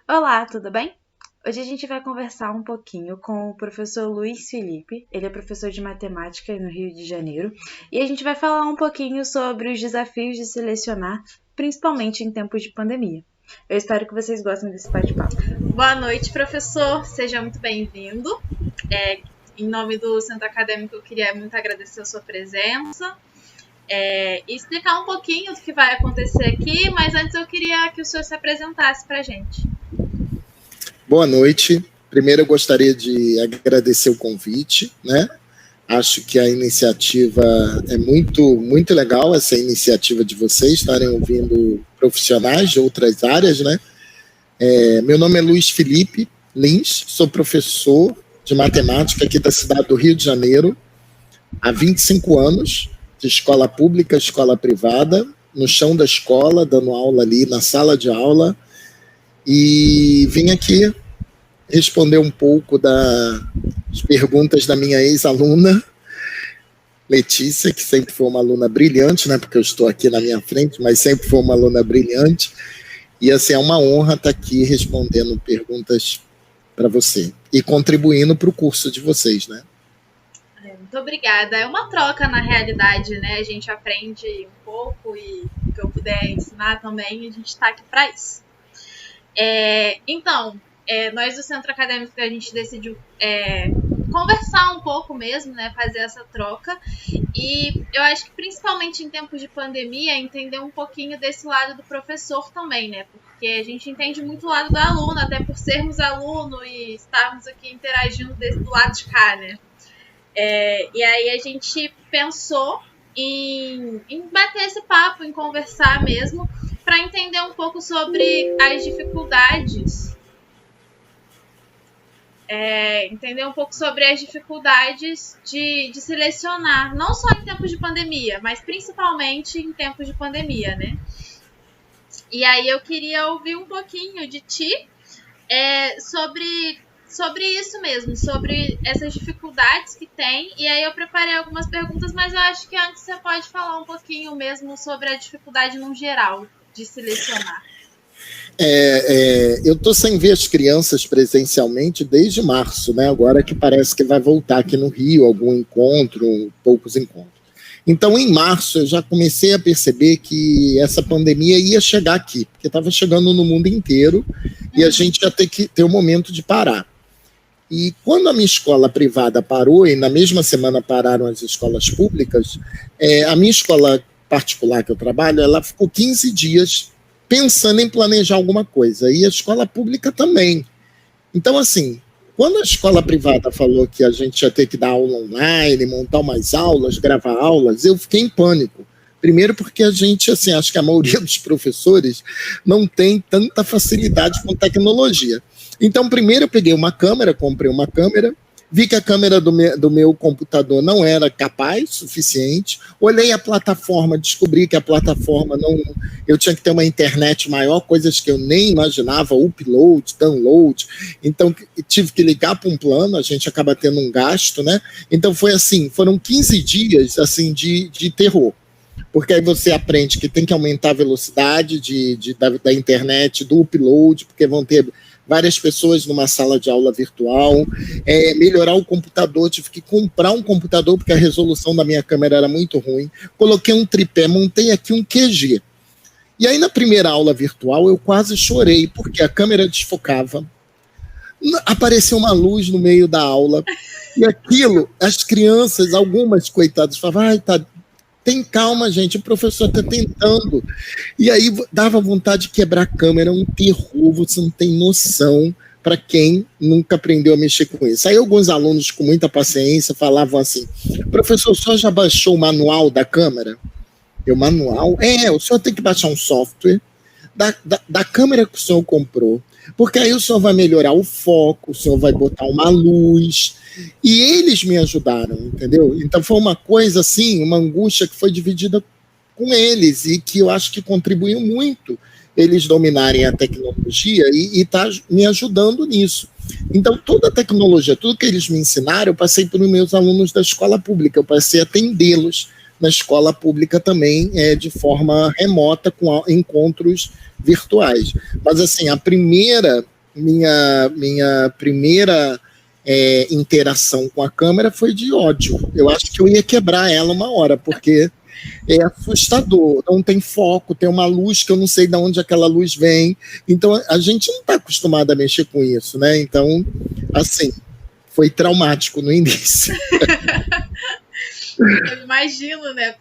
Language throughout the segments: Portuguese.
Olá, tudo bem? Hoje a gente vai conversar um pouquinho com o professor Luiz Felipe. Ele é professor de matemática no Rio de Janeiro e a gente vai falar um pouquinho sobre os desafios de selecionar, principalmente em tempos de pandemia. Eu espero que vocês gostem desse bate-papo. Boa noite, professor. Seja muito bem-vindo. Em nome do Centro Acadêmico, eu queria muito agradecer a sua presença e explicar um pouquinho do que vai acontecer aqui, mas antes eu queria que o senhor se apresentasse para a gente. Boa noite. Primeiro eu gostaria de agradecer o convite, né? Acho que a iniciativa é muito legal, essa iniciativa de vocês estarem ouvindo profissionais de outras áreas, né? Meu nome é Luiz Felipe Lins, sou professor de matemática aqui da cidade do Rio de Janeiro, há 25 anos, de escola pública, escola privada, no chão da escola, dando aula ali na sala de aula, e vim aqui responder um pouco das perguntas da minha ex-aluna, Letícia, que sempre foi uma aluna brilhante, né, porque eu estou aqui na minha frente, mas sempre foi uma aluna brilhante, e assim, é uma honra estar aqui respondendo perguntas para você, e contribuindo para o curso de vocês, né? Muito obrigada. É uma troca, na realidade, né? A gente aprende um pouco e o que eu puder ensinar também, a gente está aqui para isso. Então, nós do Centro Acadêmico, a gente decidiu conversar um pouco mesmo, né, fazer essa troca, e eu acho que principalmente em tempos de pandemia, entender um pouquinho desse lado do professor também, né, porque a gente entende muito o lado do aluno, até por sermos aluno e estarmos aqui interagindo do lado de cá, né. E aí a gente pensou em bater esse papo, em conversar mesmo, para entender um pouco sobre as dificuldades, de selecionar, não só em tempos de pandemia, mas principalmente em tempos de pandemia, né? E aí eu queria ouvir um pouquinho de ti sobre isso mesmo, sobre essas dificuldades que tem. E aí eu preparei algumas perguntas, mas eu acho que antes você pode falar um pouquinho mesmo sobre a dificuldade no geral de selecionar. Eu estou sem ver as crianças presencialmente desde março, né? Agora que parece que vai voltar aqui no Rio, algum encontro, poucos encontros. Então, em março, eu já comecei a perceber que essa pandemia ia chegar aqui, porque estava chegando no mundo inteiro e a gente ia ter que ter um momento de parar. E quando a minha escola privada parou, e na mesma semana pararam as escolas públicas, a minha escola particular que eu trabalho, ela ficou 15 dias pensando em planejar alguma coisa, e a escola pública também. Então, assim, quando a escola privada falou que a gente ia ter que dar aula online, montar umas aulas, gravar aulas, eu fiquei em pânico. Primeiro porque a gente, assim, acho que a maioria dos professores não tem tanta facilidade com tecnologia. Então, primeiro eu peguei uma câmera, comprei uma câmera, vi que a câmera do meu computador não era capaz, suficiente, olhei a plataforma, descobri que a plataforma não... Eu tinha que ter uma internet maior, coisas que eu nem imaginava, upload, download, então tive que ligar para um plano, a gente acaba tendo um gasto, né? Então foi assim, foram 15 dias assim, de terror, porque aí você aprende que tem que aumentar a velocidade da internet, do upload, porque vão ter várias pessoas numa sala de aula virtual, melhorar o computador, tive que comprar um computador porque a resolução da minha câmera era muito ruim, coloquei um tripé, montei aqui um QG. E aí na primeira aula virtual eu quase chorei, porque a câmera desfocava, apareceu uma luz no meio da aula, e aquilo, as crianças, algumas coitadas, falavam, ai, tá, tem calma, gente, o professor está tentando. E aí dava vontade de quebrar a câmera, um terror, você não tem noção, para quem nunca aprendeu a mexer com isso. Aí alguns alunos com muita paciência falavam assim, professor, o senhor já baixou o manual da câmera? O manual? O senhor tem que baixar um software da câmera que o senhor comprou, porque aí o senhor vai melhorar o foco, o senhor vai botar uma luz, e eles me ajudaram, entendeu? Então foi uma coisa assim, uma angústia que foi dividida com eles, e que eu acho que contribuiu muito eles dominarem a tecnologia e está me ajudando nisso. Então toda a tecnologia, tudo que eles me ensinaram, eu passei para os meus alunos da escola pública, eu passei a atendê-los na escola pública também, de forma remota, com encontros virtuais. Mas assim, a primeira minha primeira interação com a câmera foi de ódio. Eu acho que eu ia quebrar ela uma hora, porque é assustador, não tem foco, tem uma luz que eu não sei de onde aquela luz vem, então a gente não está acostumado a mexer com isso, né? Então, assim, foi traumático no início. Eu imagino, né?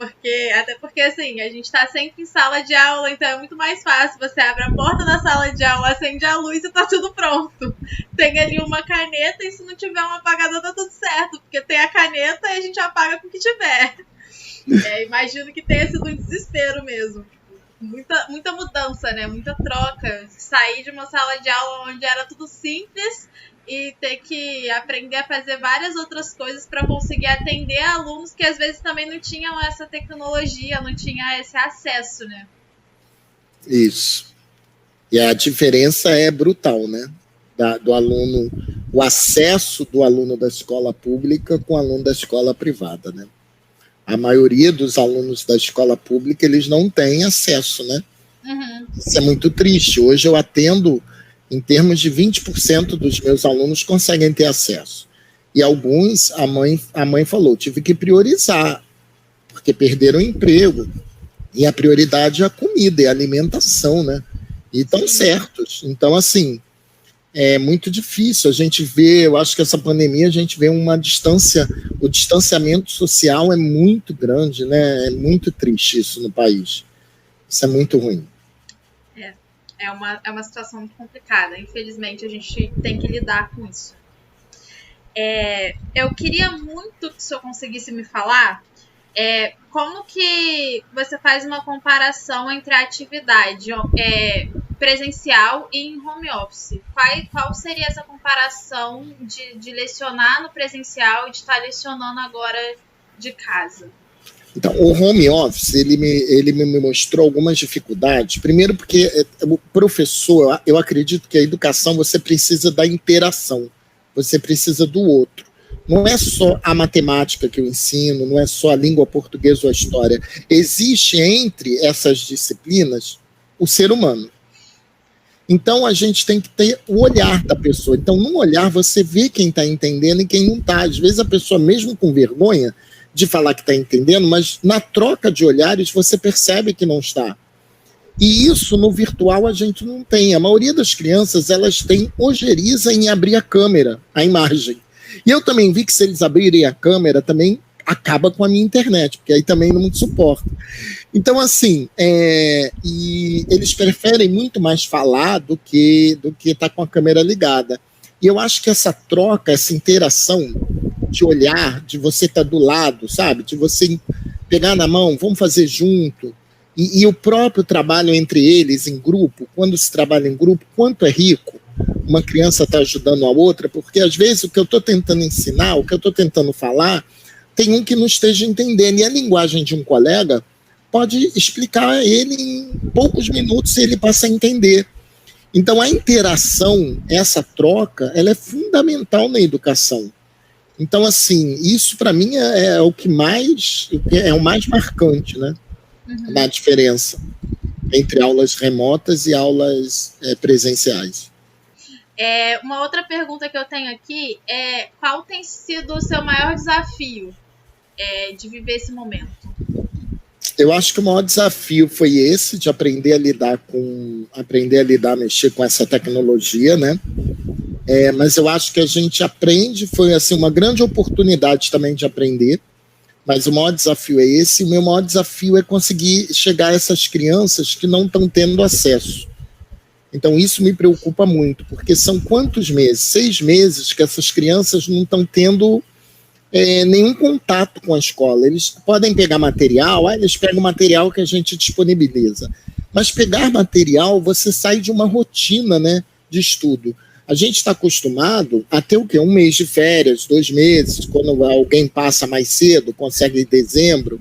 Até porque assim, a gente tá sempre em sala de aula, então é muito mais fácil. Você abre a porta da sala de aula, acende a luz e tá tudo pronto. Tem ali uma caneta e se não tiver um apagador tá tudo certo, porque tem a caneta e a gente apaga com o que tiver. Imagino que tenha sido um desespero mesmo. Muita mudança, né? Muita troca. Sair de uma sala de aula onde era tudo simples e ter que aprender a fazer várias outras coisas para conseguir atender alunos que às vezes também não tinham essa tecnologia, não tinham esse acesso, né? Isso. E a diferença é brutal, né? Do aluno, o acesso do aluno da escola pública com o aluno da escola privada, né? A maioria dos alunos da escola pública, eles não têm acesso, né? Uhum. Isso é muito triste. Hoje eu atendo, em termos de 20% dos meus alunos conseguem ter acesso. E alguns, a mãe falou, tive que priorizar, porque perderam o emprego. E a prioridade é a comida, é a alimentação, né? E estão certos. Então, assim, é muito difícil. A gente vê, eu acho que essa pandemia, a gente vê uma distância, o distanciamento social é muito grande, né? É muito triste isso no país. Isso é muito ruim. É uma situação muito complicada. Infelizmente, a gente tem que lidar com isso. Eu queria muito que o senhor conseguisse me falar como que você faz uma comparação entre a atividade presencial e em home office. Qual seria essa comparação de lecionar no presencial e de estar lecionando agora de casa? Então, o home office, ele me mostrou algumas dificuldades. Primeiro porque o professor, eu acredito que a educação, você precisa da interação, você precisa do outro. Não é só a matemática que eu ensino, não é só a língua portuguesa ou a história. Existe entre essas disciplinas o ser humano. Então, a gente tem que ter o olhar da pessoa. Então, no olhar, você vê quem está entendendo e quem não está. Às vezes, a pessoa, mesmo com vergonha de falar que está entendendo, mas na troca de olhares, você percebe que não está. E isso, no virtual, a gente não tem. A maioria das crianças, elas têm ojeriza em abrir a câmera, a imagem. E eu também vi que se eles abrirem a câmera, também acaba com a minha internet, porque aí também não me suporta. Então, assim, e eles preferem muito mais falar do que estar com a câmera ligada. E eu acho que essa troca, essa interação de olhar, de você estar do lado, sabe? De você pegar na mão, vamos fazer junto. E o próprio trabalho entre eles, em grupo, quando se trabalha em grupo, quanto é rico uma criança está ajudando a outra, porque às vezes o que eu estou tentando ensinar, o que eu estou tentando falar, tem um que não esteja entendendo. E a linguagem de um colega pode explicar a ele em poucos minutos e ele passa a entender. Então, a interação, essa troca, ela é fundamental na educação. Então, assim, isso para mim é o mais marcante, né? Uhum. Na diferença entre aulas remotas e aulas presenciais. Uma outra pergunta que eu tenho aqui é: qual tem sido o seu maior desafio de viver esse momento? Eu acho que o maior desafio foi esse, de aprender a mexer com essa tecnologia, né? Mas eu acho que a gente aprende, foi assim, uma grande oportunidade também de aprender, mas o maior desafio é esse. O meu maior desafio é conseguir chegar a essas crianças que não estão tendo acesso. Então isso me preocupa muito, porque são quantos meses? 6 meses que essas crianças não estão tendo nenhum contato com a escola. Eles podem pegar material, eles pegam o material que a gente disponibiliza. Mas pegar material, você sai de uma rotina, né, de estudo. A gente está acostumado a ter o quê? 1 mês de férias, 2 meses, quando alguém passa mais cedo, consegue em dezembro,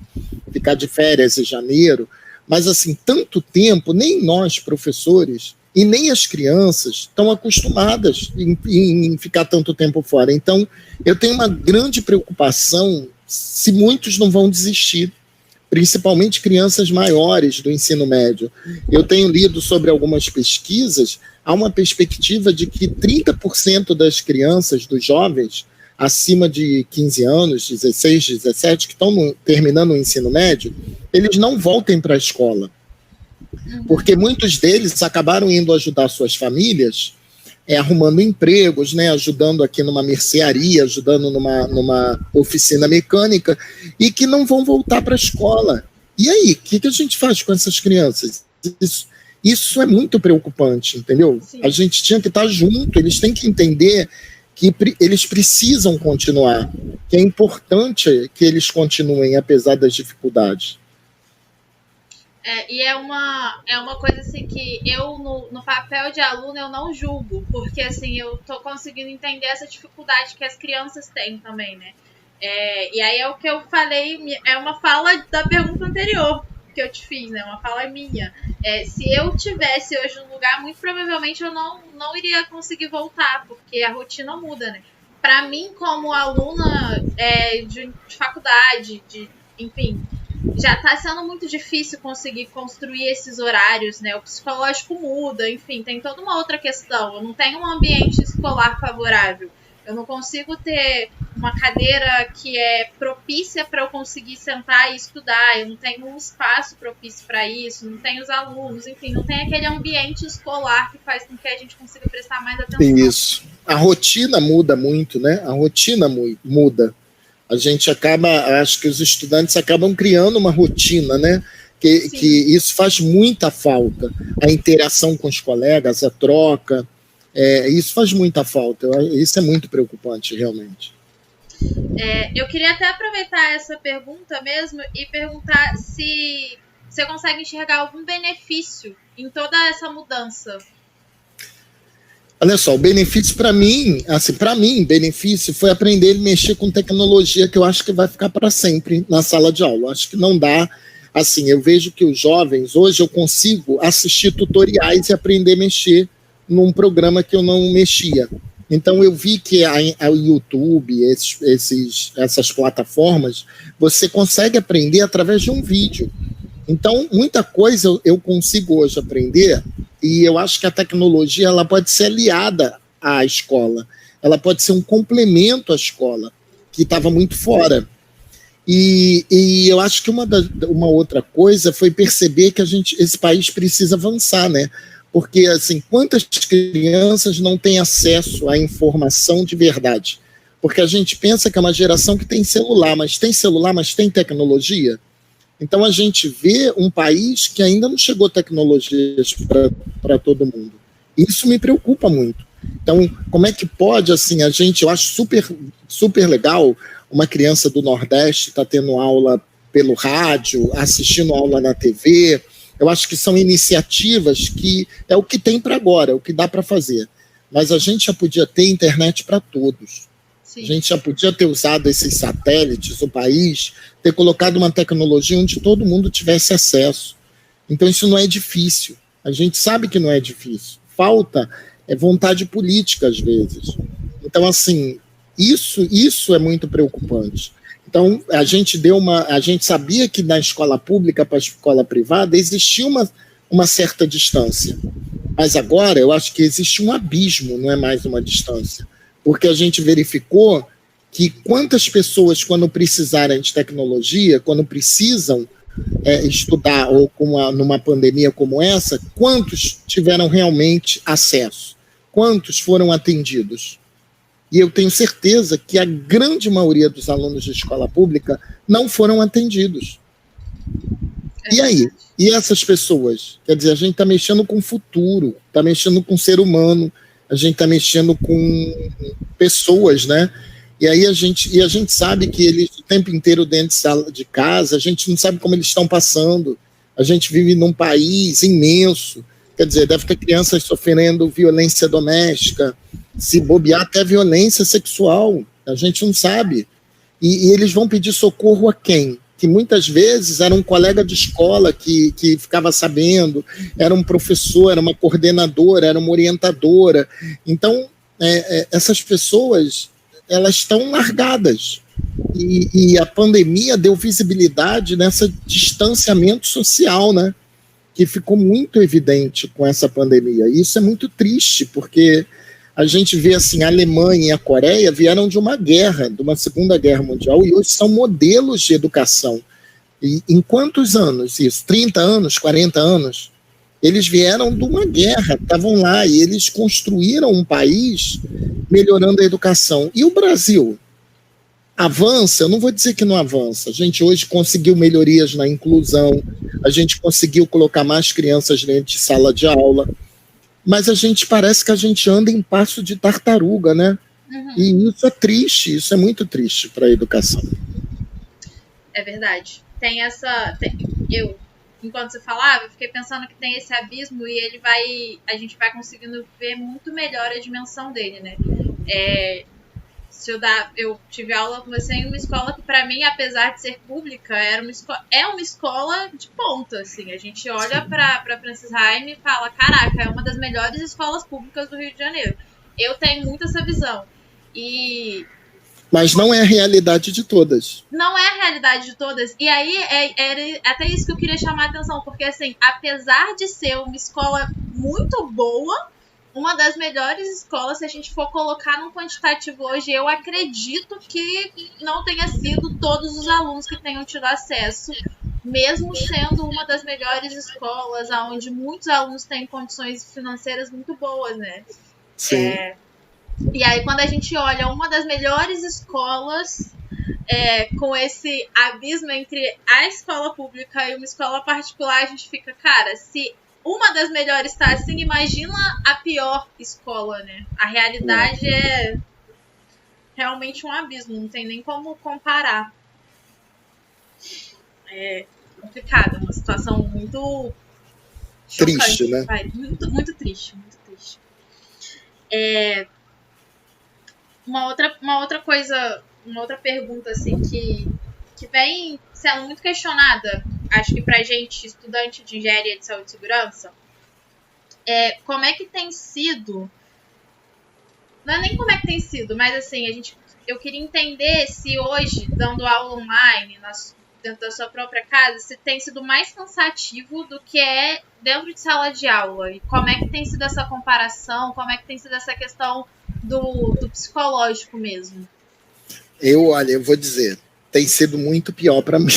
ficar de férias em janeiro. Mas, assim, tanto tempo, nem nós, professores, e nem as crianças estão acostumadas em ficar tanto tempo fora. Então, eu tenho uma grande preocupação se muitos não vão desistir, principalmente crianças maiores do ensino médio. Eu tenho lido sobre algumas pesquisas, há uma perspectiva de que 30% das crianças, dos jovens, acima de 15 anos, 16, 17, que estão terminando o ensino médio, eles não voltem para a escola. Porque muitos deles acabaram indo ajudar suas famílias, arrumando empregos, né, ajudando aqui numa mercearia, ajudando numa oficina mecânica, e que não vão voltar para a escola. E aí, o que a gente faz com essas crianças? Isso é muito preocupante, entendeu? Sim. A gente tinha que estar junto, eles têm que entender que eles precisam continuar, que é importante que eles continuem, apesar das dificuldades. E é uma coisa assim que eu, no papel de aluno, eu não julgo, porque assim, eu tô conseguindo entender essa dificuldade que as crianças têm também, né? E aí é o que eu falei, é uma fala da pergunta anterior que eu te fiz, né? Uma fala minha. Se eu tivesse hoje no lugar, muito provavelmente eu não iria conseguir voltar, porque a rotina muda, né? Para mim, como aluna de faculdade, enfim, já está sendo muito difícil conseguir construir esses horários, né? O psicológico muda, enfim, tem toda uma outra questão. Eu não tenho um ambiente escolar favorável. Eu não consigo ter uma cadeira que é propícia para eu conseguir sentar e estudar. Eu não tenho um espaço propício para isso, não tenho os alunos, enfim, não tem aquele ambiente escolar que faz com que a gente consiga prestar mais atenção. Isso. A rotina muda muito, né? A rotina muda. A gente acho que os estudantes acabam criando uma rotina, né? Que isso faz muita falta. A interação com os colegas, a troca, isso faz muita falta. Isso é muito preocupante, realmente. Eu queria até aproveitar essa pergunta mesmo e perguntar se você consegue enxergar algum benefício em toda essa mudança. Olha só, o benefício para mim, benefício foi aprender a mexer com tecnologia, que eu acho que vai ficar para sempre na sala de aula. Eu acho que não dá, assim, eu vejo que os jovens, hoje eu consigo assistir tutoriais e aprender a mexer num programa que eu não mexia. Então eu vi que a YouTube, essas plataformas, você consegue aprender através de um vídeo. Então, muita coisa eu consigo hoje aprender, e eu acho que a tecnologia ela pode ser aliada à escola, ela pode ser um complemento à escola, que estava muito fora. E eu acho que uma outra coisa foi perceber que esse país precisa avançar, né? Porque, assim, quantas crianças não têm acesso à informação de verdade? Porque a gente pensa que é uma geração que tem celular, mas tem tecnologia? Então, a gente vê um país que ainda não chegou tecnologias para todo mundo. Isso me preocupa muito. Então, como é que pode, assim, eu acho super, super legal uma criança do Nordeste estar tendo aula pelo rádio, assistindo aula na TV. Eu acho que são iniciativas que é o que tem para agora, é o que dá para fazer. Mas a gente já podia ter internet para todos. Sim. A gente já podia ter usado esses satélites, o país, ter colocado uma tecnologia onde todo mundo tivesse acesso. Então isso não é difícil. A gente sabe que não é difícil. Falta vontade política, às vezes. Então, assim, isso é muito preocupante. Então, a gente sabia que na escola pública para a escola privada existia uma certa distância. Mas agora eu acho que existe um abismo, não é mais uma distância. Porque a gente verificou que quantas pessoas, quando precisarem de tecnologia, quando precisam estudar, ou numa pandemia como essa, quantos tiveram realmente acesso? Quantos foram atendidos? E eu tenho certeza que a grande maioria dos alunos de escola pública não foram atendidos. E aí? E essas pessoas? Quer dizer, a gente está mexendo com o futuro, está mexendo com o ser humano, a gente está mexendo com pessoas, né? E aí a gente sabe que eles o tempo inteiro dentro de casa, a gente não sabe como eles estão passando. A gente vive num país imenso, quer dizer, deve ter crianças sofrendo violência doméstica, se bobear até violência sexual, a gente não sabe. E eles vão pedir socorro a quem? Que muitas vezes era um colega de escola que ficava sabendo, era um professor, era uma coordenadora, era uma orientadora. Então, essas pessoas, elas estão largadas. E a pandemia deu visibilidade nesse distanciamento social, né? Que ficou muito evidente com essa pandemia. E isso é muito triste, porque a gente vê assim, a Alemanha e a Coreia vieram de uma guerra, de uma Segunda Guerra Mundial, e hoje são modelos de educação. E em quantos anos isso? 30 anos, 40 anos? Eles vieram de uma guerra, estavam lá, e eles construíram um país melhorando a educação. E o Brasil? Avança? Eu não vou dizer que não avança. A gente hoje conseguiu melhorias na inclusão, a gente conseguiu colocar mais crianças dentro de sala de aula, mas a gente parece que a gente anda em passo de tartaruga, né? Uhum. E isso é triste, isso é muito triste para a educação. É verdade. Tem essa... Eu, enquanto você falava, eu fiquei pensando que tem esse abismo e a gente vai conseguindo ver muito melhor a dimensão dele, né? Eu tive aula com você em uma escola que, para mim, apesar de ser pública, é uma escola de ponta, assim. A gente olha para Francis Haime e fala, caraca, é uma das melhores escolas públicas do Rio de Janeiro. Eu tenho muito essa visão. Mas não é a realidade de todas. Não é a realidade de todas. E aí, era até isso que eu queria chamar a atenção. Porque, assim, apesar de ser uma escola muito boa, uma das melhores escolas, se a gente for colocar num quantitativo hoje, eu acredito que não tenha sido todos os alunos que tenham tido acesso, mesmo sendo uma das melhores escolas, onde muitos alunos têm condições financeiras muito boas, né? Sim. E aí, quando a gente olha uma das melhores escolas, com esse abismo entre a escola pública e uma escola particular, a gente fica, cara, se uma das melhores está assim, imagina a pior escola, né? A realidade é realmente um abismo, não tem nem como comparar. É complicado, uma situação muito chocante, triste, né? Muito, muito triste, muito triste. Uma outra coisa, uma outra pergunta assim que vem sendo muito questionada, acho que pra gente, estudante de engenharia de saúde e segurança, como é que tem sido, não é nem como é que tem sido, mas assim, eu queria entender se hoje, dando aula online, dentro da sua própria casa, se tem sido mais cansativo do que é dentro de sala de aula, e como é que tem sido essa comparação, como é que tem sido essa questão do psicológico mesmo. Olha, eu vou dizer, tem sido muito pior para mim.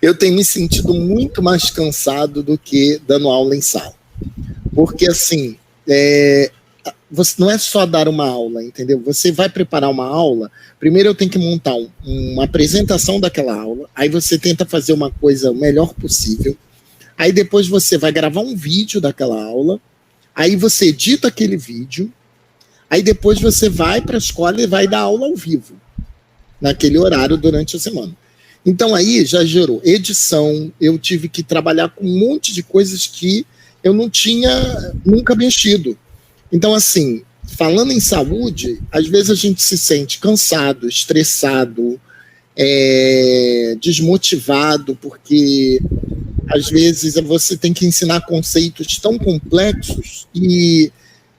Eu tenho me sentido muito mais cansado do que dando aula em sala. Porque, assim, você não é só dar uma aula, entendeu? Você vai preparar uma aula, primeiro eu tenho que montar uma apresentação daquela aula, aí você tenta fazer uma coisa o melhor possível, aí depois você vai gravar um vídeo daquela aula, aí você edita aquele vídeo, aí depois você vai para a escola e vai dar aula ao vivo, naquele horário durante a semana. Então aí já gerou edição, eu tive que trabalhar com um monte de coisas que eu não tinha nunca mexido. Então assim, falando em saúde, às vezes a gente se sente cansado, estressado, desmotivado, porque às vezes você tem que ensinar conceitos tão complexos e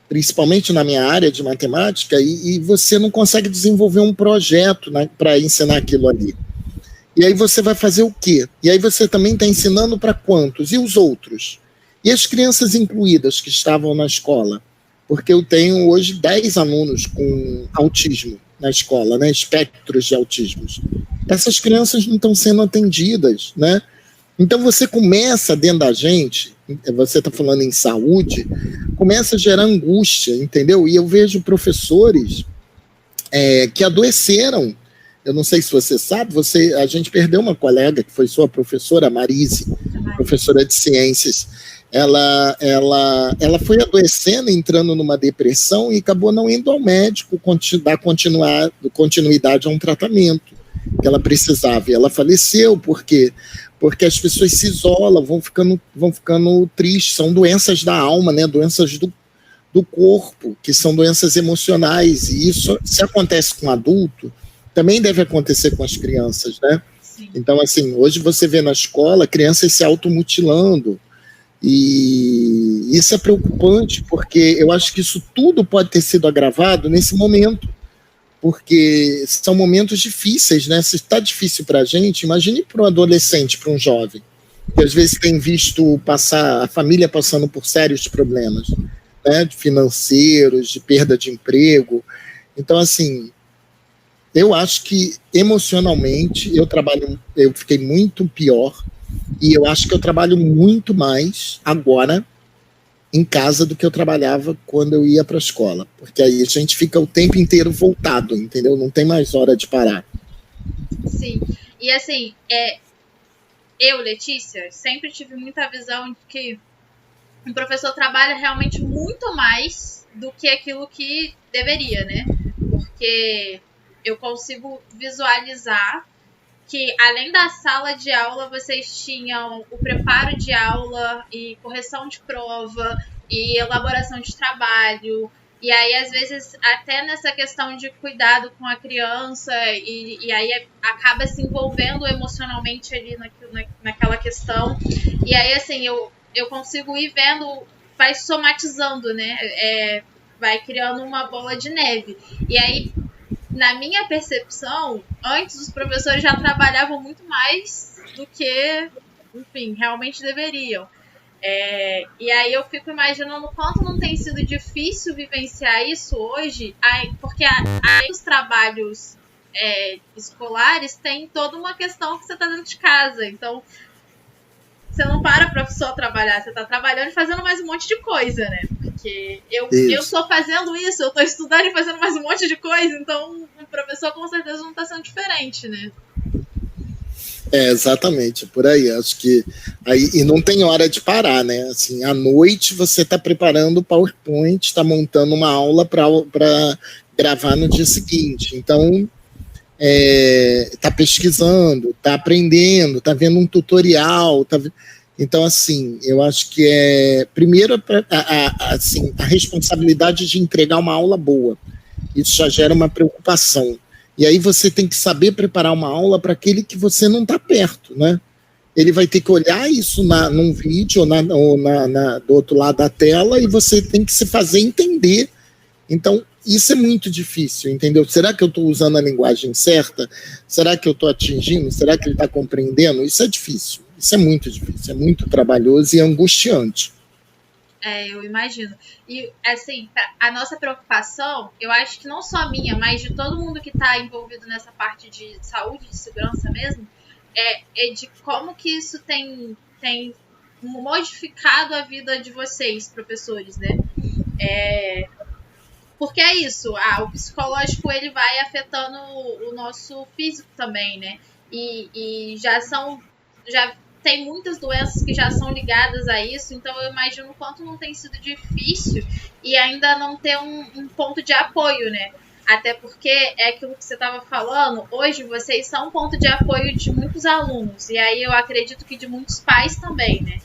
principalmente na minha área de matemática, e você não consegue desenvolver um projeto, né, para ensinar aquilo ali. E aí você vai fazer o quê? E aí você também está ensinando para quantos? E os outros? E as crianças incluídas que estavam na escola? Porque eu tenho hoje 10 alunos com autismo na escola, né, espectros de autismos. Essas crianças não estão sendo atendidas, né? Então você começa dentro da gente, você está falando em saúde, começa a gerar angústia, entendeu? E eu vejo professores que adoeceram. Eu não sei se você sabe, a gente perdeu uma colega que foi sua professora, Marise, professora de ciências. Ela foi adoecendo, entrando numa depressão e acabou não indo ao médico dar continuidade a um tratamento que ela precisava. E ela faleceu porque as pessoas se isolam, vão ficando tristes, são doenças da alma, né? Doenças do corpo, que são doenças emocionais, e isso, se acontece com adulto, também deve acontecer com as crianças, né? Sim. Então, assim, hoje você vê na escola crianças se automutilando, e isso é preocupante, porque eu acho que isso tudo pode ter sido agravado nesse momento, porque são momentos difíceis, né? Se está difícil para a gente, imagine para um adolescente, para um jovem, que às vezes tem visto a família passando por sérios problemas, né? Financeiros, de perda de emprego. Então, assim, eu acho que emocionalmente eu fiquei muito pior, e eu acho que eu trabalho muito mais agora em casa do que eu trabalhava quando eu ia para a escola, porque aí a gente fica o tempo inteiro voltado, entendeu? Não tem mais hora de parar. Sim, e assim, eu, Letícia, sempre tive muita visão de que um professor trabalha realmente muito mais do que aquilo que deveria, né? Porque eu consigo visualizar que, além da sala de aula, vocês tinham o preparo de aula e correção de prova e elaboração de trabalho. E aí, às vezes, até nessa questão de cuidado com a criança, e aí acaba se envolvendo emocionalmente ali naquela questão. E aí, assim, eu consigo ir vendo, vai somatizando, né? Vai criando uma bola de neve. E aí, na minha percepção, antes os professores já trabalhavam muito mais do que, enfim, realmente deveriam. E aí eu fico imaginando o quanto não tem sido difícil vivenciar isso hoje, porque aí os trabalhos escolares tem toda uma questão que você está dentro de casa. Então, você não para só trabalhar, você está trabalhando e fazendo mais um monte de coisa, né? Porque eu estou fazendo isso, eu estou estudando e fazendo mais um monte de coisa, então o professor com certeza não está sendo diferente, né? Exatamente, por aí. Acho que aí, e não tem hora de parar, né? Assim, à noite você está preparando o PowerPoint, está montando uma aula para gravar no dia seguinte. Então, está pesquisando, está aprendendo, está vendo um tutorial. Então, assim, eu acho que primeiro assim, a responsabilidade de entregar uma aula boa. Isso já gera uma preocupação. E aí você tem que saber preparar uma aula para aquele que você não está perto, né? Ele vai ter que olhar isso num vídeo ou do outro lado da tela, e você tem que se fazer entender. Então, isso é muito difícil, entendeu? Será que eu estou usando a linguagem certa? Será que eu estou atingindo? Será que ele está compreendendo? Isso é difícil. Isso é muito difícil, é muito trabalhoso e angustiante. Eu imagino. E, assim, a nossa preocupação, eu acho que não só a minha, mas de todo mundo que está envolvido nessa parte de saúde, de segurança mesmo, é de como que isso tem modificado a vida de vocês, professores, né? Porque é isso, o psicológico ele vai afetando o nosso físico também, né? E já tem muitas doenças que já são ligadas a isso, então eu imagino o quanto não tem sido difícil e ainda não ter um ponto de apoio, né? Até porque é aquilo que você estava falando, hoje vocês são um ponto de apoio de muitos alunos, e aí eu acredito que de muitos pais também, né?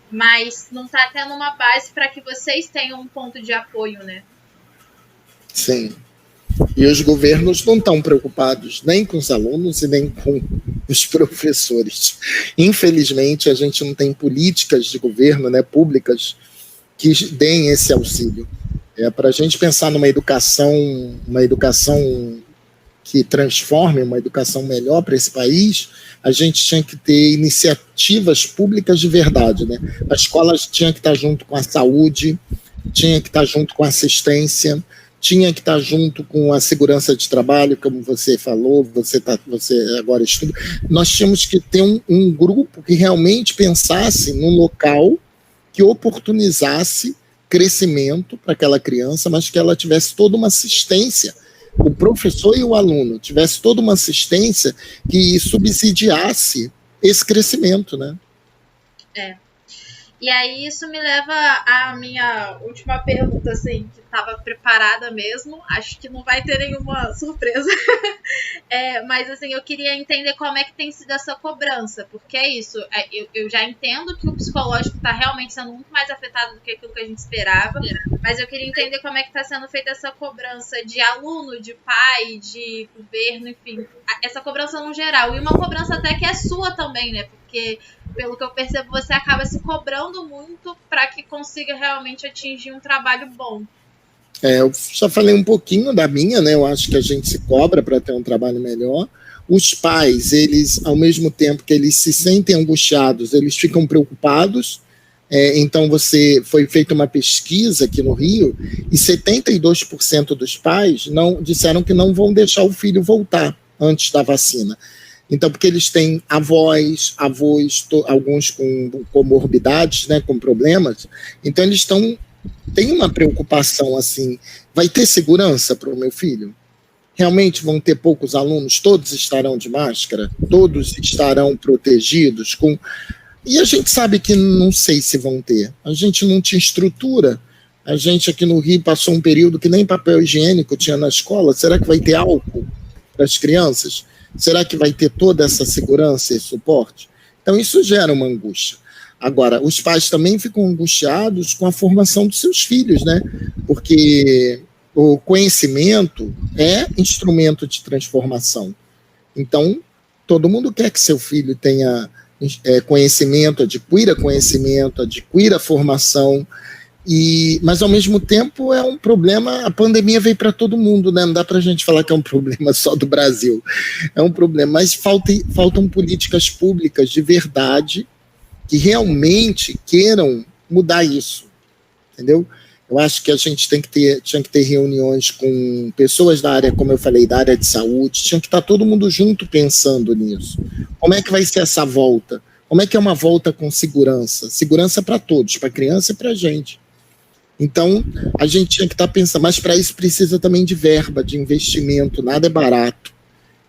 Mas não está tendo uma base para que vocês tenham um ponto de apoio, né? Sim. E os governos não estão preocupados nem com os alunos e nem com os professores. Infelizmente, a gente não tem políticas de governo, né, públicas, que deem esse auxílio. Para a gente pensar numa educação que transforme, uma educação melhor para esse país, a gente tinha que ter iniciativas públicas de verdade, né? A escola tinha que estar junto com a saúde, tinha que estar junto com a assistência, tinha que estar junto com a segurança de trabalho, como você falou, você agora estuda. Nós tínhamos que ter um grupo que realmente pensasse num local que oportunizasse crescimento para aquela criança, mas que ela tivesse toda uma assistência, o professor e o aluno tivesse toda uma assistência que subsidiasse esse crescimento, né? E aí isso me leva à minha última pergunta, assim, que estava preparada mesmo. Acho que não vai ter nenhuma surpresa. Mas, assim, eu queria entender como é que tem sido essa cobrança. Porque é isso, eu já entendo que o psicológico está realmente sendo muito mais afetado do que aquilo que a gente esperava. Mas eu queria entender como é que está sendo feita essa cobrança de aluno, de pai, de governo, enfim. Essa cobrança no geral. E uma cobrança até que é sua também, né? Porque, pelo que eu percebo, você acaba se cobrando muito para que consiga realmente atingir um trabalho bom. Eu já falei um pouquinho da minha, né? Eu acho que a gente se cobra para ter um trabalho melhor. Os pais, eles, ao mesmo tempo que eles se sentem angustiados, eles ficam preocupados. Então, foi feita uma pesquisa aqui no Rio e 72% dos pais disseram que não vão deixar o filho voltar antes da vacina. Então, porque eles têm avós, alguns com comorbidades, né, com problemas, então eles têm uma preocupação assim, vai ter segurança para o meu filho? Realmente vão ter poucos alunos? Todos estarão de máscara? Todos estarão protegidos? E a gente sabe que não sei se vão ter. A gente não tinha estrutura. A gente aqui no Rio passou um período que nem papel higiênico tinha na escola. Será que vai ter álcool para as crianças? Será que vai ter toda essa segurança e suporte? Então isso gera uma angústia. Agora, os pais também ficam angustiados com a formação dos seus filhos, né? Porque o conhecimento é instrumento de transformação. Então, todo mundo quer que seu filho tenha conhecimento, adquira formação, mas ao mesmo tempo é um problema. A pandemia veio para todo mundo, né? Não dá para a gente falar que é um problema só do Brasil, é um problema, mas faltam políticas públicas de verdade que realmente queiram mudar isso, entendeu? Eu acho que a gente tinha que ter reuniões com pessoas da área, como eu falei, da área de saúde, tinha que estar todo mundo junto pensando nisso. Como é que vai ser essa volta? Como é que é uma volta com segurança? Segurança para todos, para a criança e para a gente. Então, a gente tinha que estar pensando, mas para isso precisa também de verba, de investimento, nada é barato,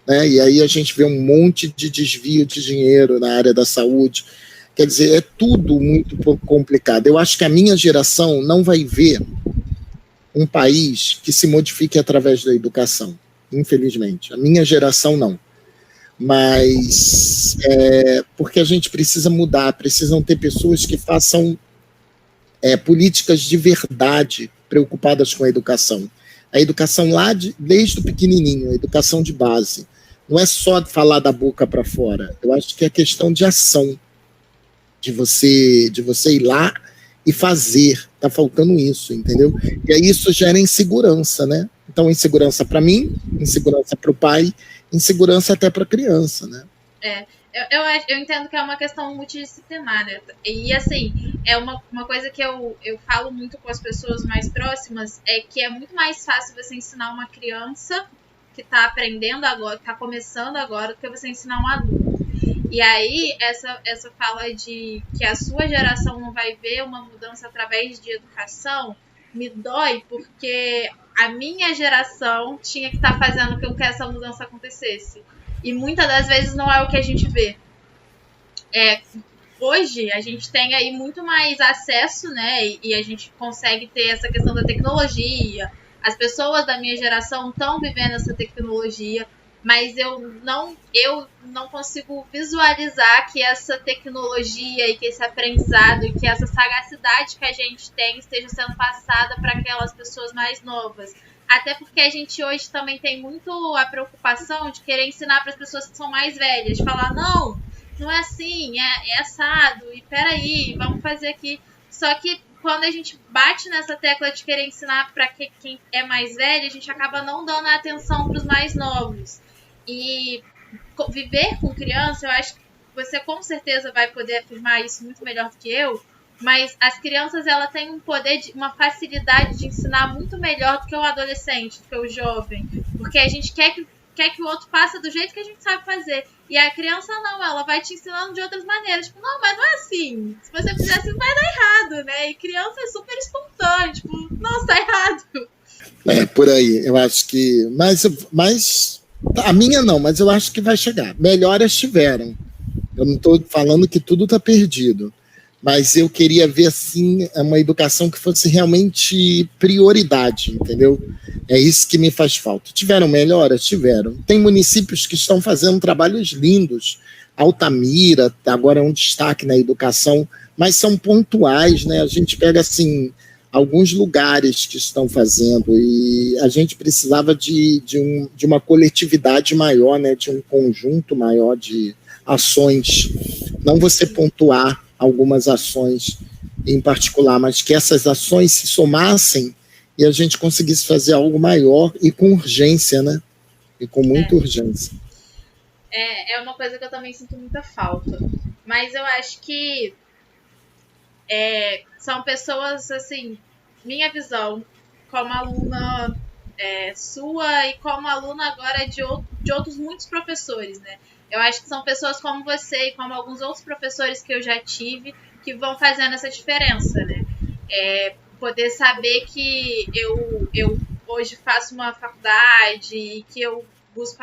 né? E aí a gente vê um monte de desvio de dinheiro na área da saúde. Quer dizer, é tudo muito complicado. Eu acho que a minha geração não vai ver um país que se modifique através da educação, infelizmente. A minha geração não. Mas porque a gente precisa mudar, precisam ter pessoas que façam políticas de verdade preocupadas com a educação. A educação desde o pequenininho, a educação de base. Não é só falar da boca para fora. Eu acho que é questão de ação. De você ir lá e fazer. Está faltando isso, entendeu? E aí isso gera insegurança, né? Então, insegurança para mim, insegurança para o pai, insegurança até para a criança, né? Eu entendo que é uma questão multidisciplinar, né? E, assim, é uma coisa que eu falo muito com as pessoas mais próximas, é que é muito mais fácil você ensinar uma criança que está aprendendo agora, que está começando agora, do que você ensinar um adulto. E aí, essa fala de que a sua geração não vai ver uma mudança através de educação, me dói, porque a minha geração tinha que estar fazendo com que essa mudança acontecesse. E muitas das vezes não é o que a gente vê. Hoje, a gente tem aí muito mais acesso, né? E a gente consegue ter essa questão da tecnologia. As pessoas da minha geração estão vivendo essa tecnologia, mas eu não consigo visualizar que essa tecnologia e que esse aprendizado e que essa sagacidade que a gente tem esteja sendo passada para aquelas pessoas mais novas. Até porque a gente hoje também tem muito a preocupação de querer ensinar para as pessoas que são mais velhas, de falar, não é assim, é assado, e peraí, vamos fazer aqui. Só que quando a gente bate nessa tecla de querer ensinar para quem é mais velho, a gente acaba não dando a atenção para os mais novos. E viver com criança, eu acho que você com certeza vai poder afirmar isso muito melhor do que eu, mas as crianças, ela têm um poder, uma facilidade de ensinar muito melhor do que o adolescente, do que o jovem, porque a gente quer que o outro faça do jeito que a gente sabe fazer, e a criança não, ela vai te ensinando de outras maneiras, tipo, não, mas não é assim, se você fizer assim vai dar errado, né, e criança é super espontânea, tipo, nossa, tá errado. Por aí, eu acho que, mas a minha não, mas eu acho que vai chegar. Melhoras tiveram. Eu não estou falando que tudo está perdido, mas eu queria ver assim uma educação que fosse realmente prioridade, entendeu? É isso que me faz falta. Tiveram melhoras? Tiveram. Tem municípios que estão fazendo trabalhos lindos. Altamira agora é um destaque na educação, mas são pontuais, né? A gente pega assim alguns lugares que estão fazendo, e a gente precisava de uma coletividade maior, né, de um conjunto maior de ações, não você pontuar algumas ações em particular, mas que essas ações se somassem e a gente conseguisse fazer algo maior e com urgência, né? E com muita urgência. É uma coisa que eu também sinto muita falta. Mas eu acho que são pessoas, assim, minha visão como aluna sua e como aluna agora de outros muitos professores, né? Eu acho que são pessoas como você e como alguns outros professores que eu já tive que vão fazendo essa diferença, né? Poder saber que eu hoje faço uma faculdade e que eu busco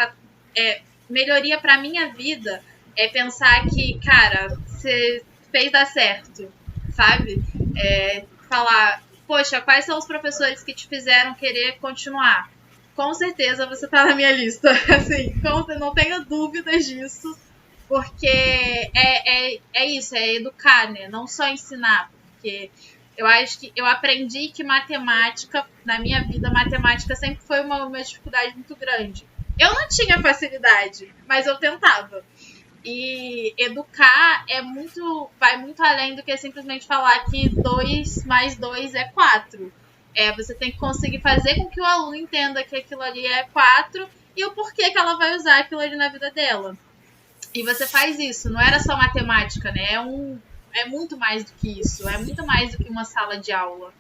melhoria para minha vida é pensar que, cara, você fez dar certo, sabe? Falar, poxa, quais são os professores que te fizeram querer continuar? Com certeza você tá na minha lista, assim, não tenho dúvidas disso, porque é isso, é educar, né? Não só ensinar, porque eu acho que eu aprendi que matemática, na minha vida, matemática sempre foi uma dificuldade muito grande. Eu não tinha facilidade, mas eu tentava. E educar vai muito além do que simplesmente falar que 2 mais 2 é 4. Você tem que conseguir fazer com que o aluno entenda que aquilo ali é 4 e o porquê que ela vai usar aquilo ali na vida dela. E você faz isso, não era só matemática, né? É muito mais do que isso, é muito mais do que uma sala de aula.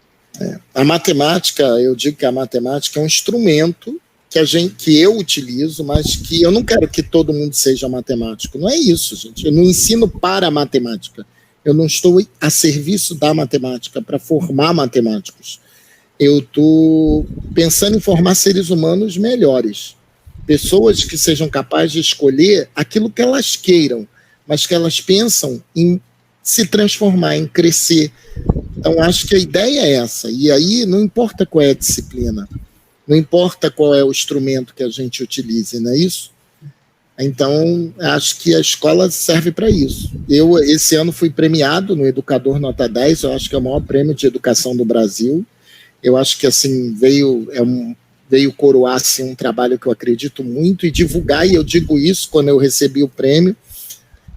A matemática, eu digo que a matemática é um instrumento que eu utilizo, mas que eu não quero que todo mundo seja matemático. Não é isso, gente. Eu não ensino para a matemática. Eu não estou a serviço da matemática para formar matemáticos. Eu estou pensando em formar seres humanos melhores. Pessoas que sejam capazes de escolher aquilo que elas queiram, mas que elas pensam em se transformar, em crescer. Então, acho que a ideia é essa. E aí, não importa qual é a disciplina, não importa qual é o instrumento que a gente utilize, não é isso? Então, acho que a escola serve para isso. Eu, esse ano, fui premiado no Educador Nota 10, eu acho que é o maior prêmio de educação do Brasil. Eu acho que, assim, veio coroar assim, um trabalho que eu acredito muito e divulgar, e eu digo isso quando eu recebi o prêmio.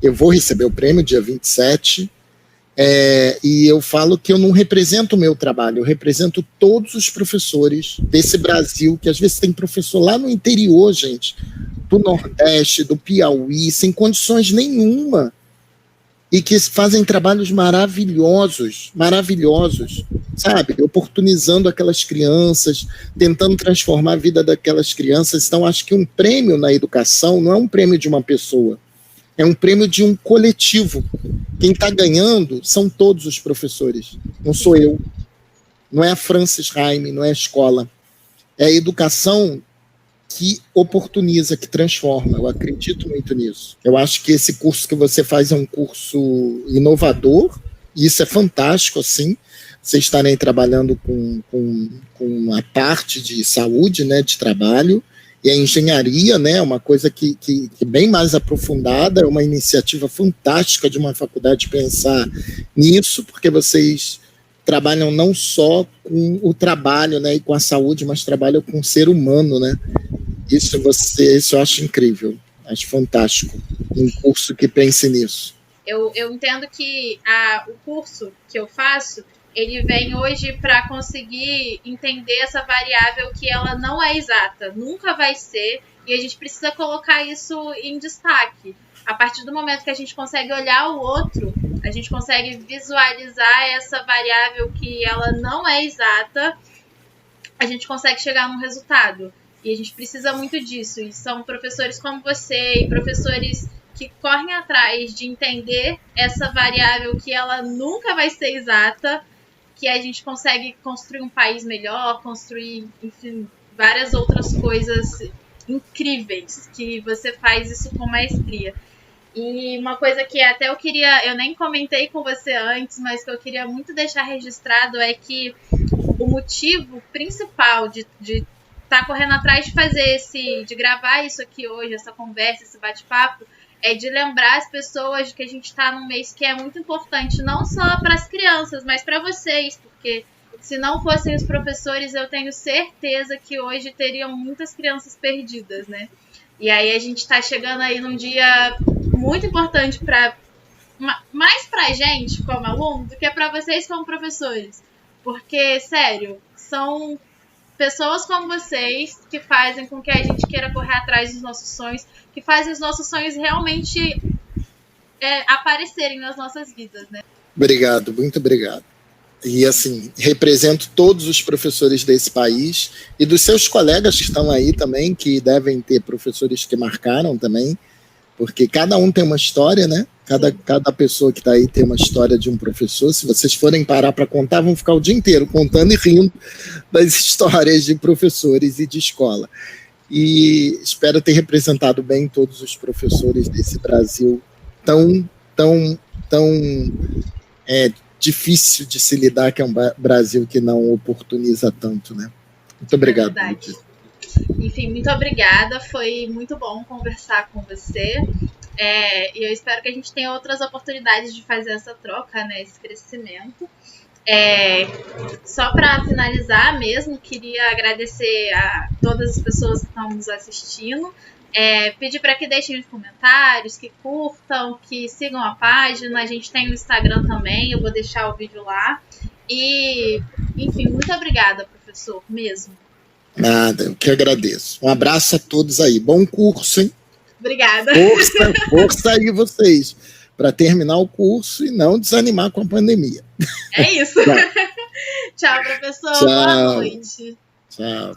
Eu vou receber o prêmio dia 27, e eu falo que eu não represento o meu trabalho, eu represento todos os professores desse Brasil, que às vezes tem professor lá no interior, gente, do Nordeste, do Piauí, sem condições nenhuma, e que fazem trabalhos maravilhosos, sabe? Oportunizando aquelas crianças, tentando transformar a vida daquelas crianças. Então, acho que um prêmio na educação não é um prêmio de uma pessoa, é um prêmio de um coletivo. Quem está ganhando são todos os professores, não sou eu, não é a Francis Raime, não é a escola. É a educação que oportuniza, que transforma. Eu acredito muito nisso. Eu acho que esse curso que você faz é um curso inovador, e isso é fantástico, assim, vocês estarem trabalhando com a parte de saúde, né, de trabalho, e a engenharia, né, uma coisa que é bem mais aprofundada, é uma iniciativa fantástica de uma faculdade pensar nisso, porque vocês trabalham não só com o trabalho, né, e com a saúde, mas trabalham com o ser humano, né? Isso eu acho incrível, acho fantástico, um curso que pense nisso. Eu entendo que o curso que eu faço, ele vem hoje para conseguir entender essa variável que ela não é exata, nunca vai ser, e a gente precisa colocar isso em destaque. A partir do momento que a gente consegue olhar o outro, a gente consegue visualizar essa variável que ela não é exata, a gente consegue chegar num resultado. E a gente precisa muito disso. E são professores como você e professores que correm atrás de entender essa variável que ela nunca vai ser exata, que a gente consegue construir um país melhor, construir, enfim, várias outras coisas incríveis, que você faz isso com maestria. E uma coisa que até eu nem comentei com você antes, mas que eu queria muito deixar registrado é que o motivo principal de tá correndo atrás de fazer de gravar isso aqui hoje, essa conversa, esse bate-papo, é de lembrar as pessoas de que a gente está num mês que é muito importante, não só para as crianças, mas para vocês, porque se não fossem os professores, eu tenho certeza que hoje teriam muitas crianças perdidas, né? E aí a gente está chegando aí num dia muito importante mais pra gente como aluno do que para vocês como professores, porque, sério, são pessoas como vocês que fazem com que a gente queira correr atrás dos nossos sonhos, que fazem os nossos sonhos realmente aparecerem nas nossas vidas, né? Obrigado, muito obrigado. E, assim, represento todos os professores desse país e dos seus colegas que estão aí também, que devem ter professores que marcaram também, porque cada um tem uma história, né? Cada pessoa que está aí tem uma história de um professor. Se vocês forem parar para contar, vão ficar o dia inteiro contando e rindo das histórias de professores e de escola. E espero ter representado bem todos os professores desse Brasil tão difícil de se lidar, que é um Brasil que não oportuniza tanto, né? Muito obrigado. Enfim, muito obrigada. Foi muito bom conversar com você. E eu espero que a gente tenha outras oportunidades de fazer essa troca, né? Esse crescimento. Só para finalizar mesmo, queria agradecer a todas as pessoas que estão nos assistindo. Pedir para que deixem os comentários, que curtam, que sigam a página. A gente tem o Instagram também, eu vou deixar o vídeo lá. E, enfim, muito obrigada, professor, mesmo. Nada, eu que agradeço. Um abraço a todos aí. Bom curso, hein? Obrigada. Força aí vocês, para terminar o curso e não desanimar com a pandemia. É isso. Tchau, professor. Tchau. Boa noite. Tchau.